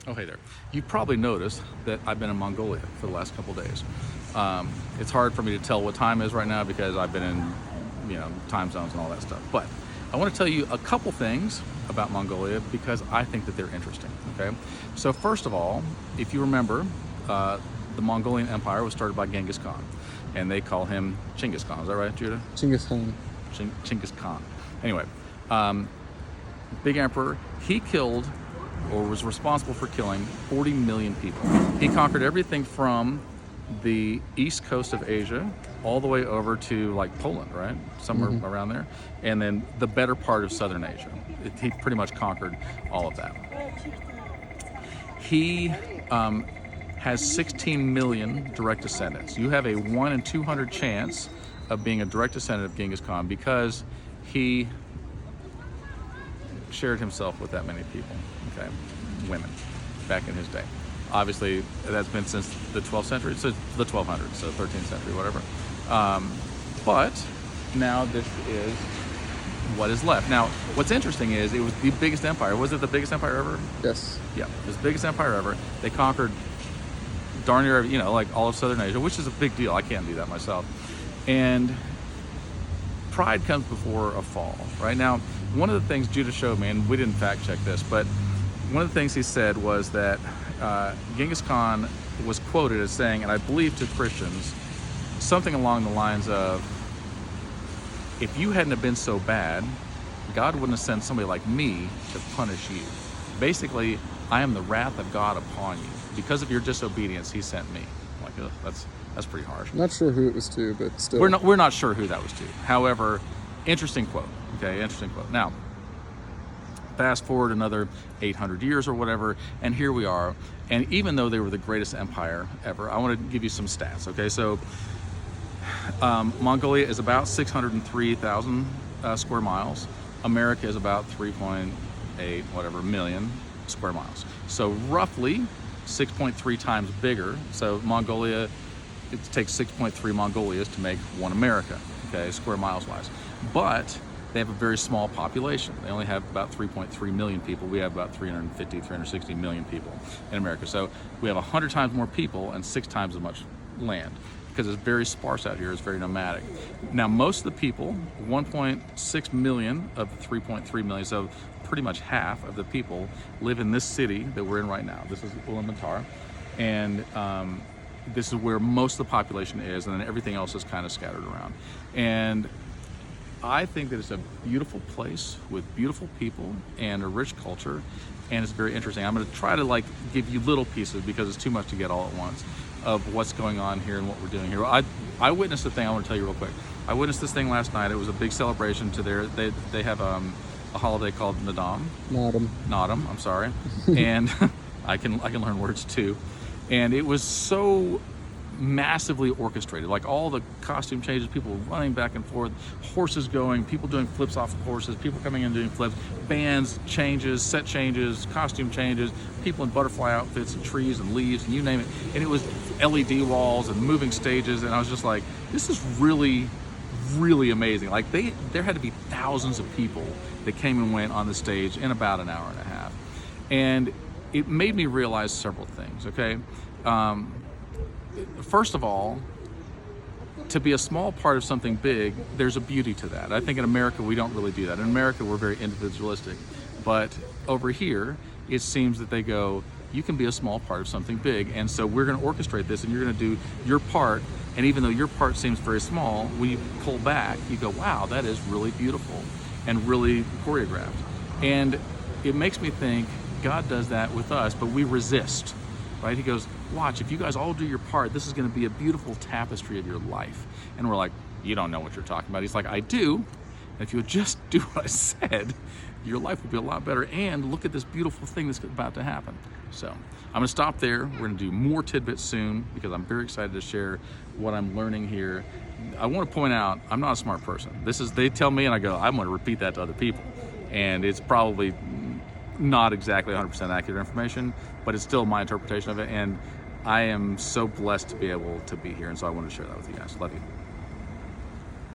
Oh, hey there. You've probably noticed that I've been in Mongolia for the last couple days. It's hard for me to tell what time is right now because I've been in, time zones and all that stuff. But I want to tell you a couple things about Mongolia because I think that they're interesting. Okay. So first of all, if you remember, the Mongolian Empire was started by Genghis Khan, and they call him Genghis Khan. Is that right, Judah? Genghis Khan. Genghis Khan. Anyway, big emperor. He killed, or was responsible for killing, 40 million people. He conquered everything from the east coast of Asia all the way over to like Poland, right? Somewhere around there. And then the better part of southern Asia. He pretty much conquered all of that. He has 16 million direct descendants. You have a 1 in 200 chance of being a direct descendant of Genghis Khan because he shared himself with that many people, okay, women, back in his day. Obviously, that's been since the 12th century, so the 1200s, so 13th century, whatever. But now this is what is left. Now, what's interesting is it was the biggest empire. Was it the biggest empire ever? Yes. Yeah, it was the biggest empire ever. They conquered darn near, like all of southern Asia, which is a big deal. I can't do that myself. And pride comes before a fall, right? Now, one of the things Judah showed me, and we didn't fact check this, but one of the things he said was that Genghis Khan was quoted as saying, and I believe to Christians, something along the lines of, if you hadn't have been so bad, God wouldn't have sent somebody like me to punish you. Basically, I am the wrath of God upon you. Because of your disobedience, he sent me. I'm like, ugh, that's pretty harsh. Not sure who it was to, but still. We're not sure who that was to. However, interesting quote. Okay, interesting quote. Now, fast forward another 800 years or whatever, and here we are. And even though they were the greatest empire ever, I want to give you some stats. Okay, so Mongolia is about 603,000 square miles. America is about 3.8 whatever million square miles. So roughly 6.3 times bigger. So Mongolia, it takes 6.3 Mongolias to make one America, okay, square miles wise. But they have a very small population. They only have about 3.3 million people. We have about 350, 360 million people in America. So we have 100 times more people and 6 times as much land because it's very sparse out here. It's very nomadic. Now, most of the people, 1.6 million of the 3.3 million, so pretty much half of the people live in this city that we're in right now. This is Ulaanbaatar, and this is where most of the population is, and then everything else is kind of scattered around. And I think that it's a beautiful place with beautiful people and a rich culture, and it's very interesting. I'm going to try to give you little pieces because it's too much to get all at once of what's going on here and what we're doing here. I witnessed a thing. I want to tell you real quick. I witnessed this thing last night. It was a big celebration to they have a holiday called Nadam. Nadam. I'm sorry, and I can learn words too, and it was so massively orchestrated, like all the costume changes, people running back and forth, horses going, people doing flips off of horses, people coming in doing flips, bands changes, set changes, costume changes, people in butterfly outfits and trees and leaves and you name it. And it was LED walls and moving stages, and I was just like, this is really, really amazing. Like there had to be thousands of people that came and went on the stage in about an hour and a half. And it made me realize several things, okay? First of all, to be a small part of something big, there's a beauty to that. I think in America, we don't really do that. In America, we're very individualistic. But over here, it seems that they go, you can be a small part of something big, and so we're going to orchestrate this, and you're going to do your part. And even though your part seems very small, when you pull back, you go, wow, that is really beautiful and really choreographed. And it makes me think God does that with us, but we resist. Right? He goes, watch, if you guys all do your part, this is going to be a beautiful tapestry of your life. And we're like, you don't know what you're talking about. He's like, I do. And if you would just do what I said, your life would be a lot better. And look at this beautiful thing that's about to happen. So I'm going to stop there. We're going to do more tidbits soon because I'm very excited to share what I'm learning here. I want to point out, I'm not a smart person. They tell me and I go, I'm going to repeat that to other people. And it's probably not exactly 100% accurate information, but it's still my interpretation of it, and I am so blessed to be able to be here, and so I wanted to share that with you guys. Love you.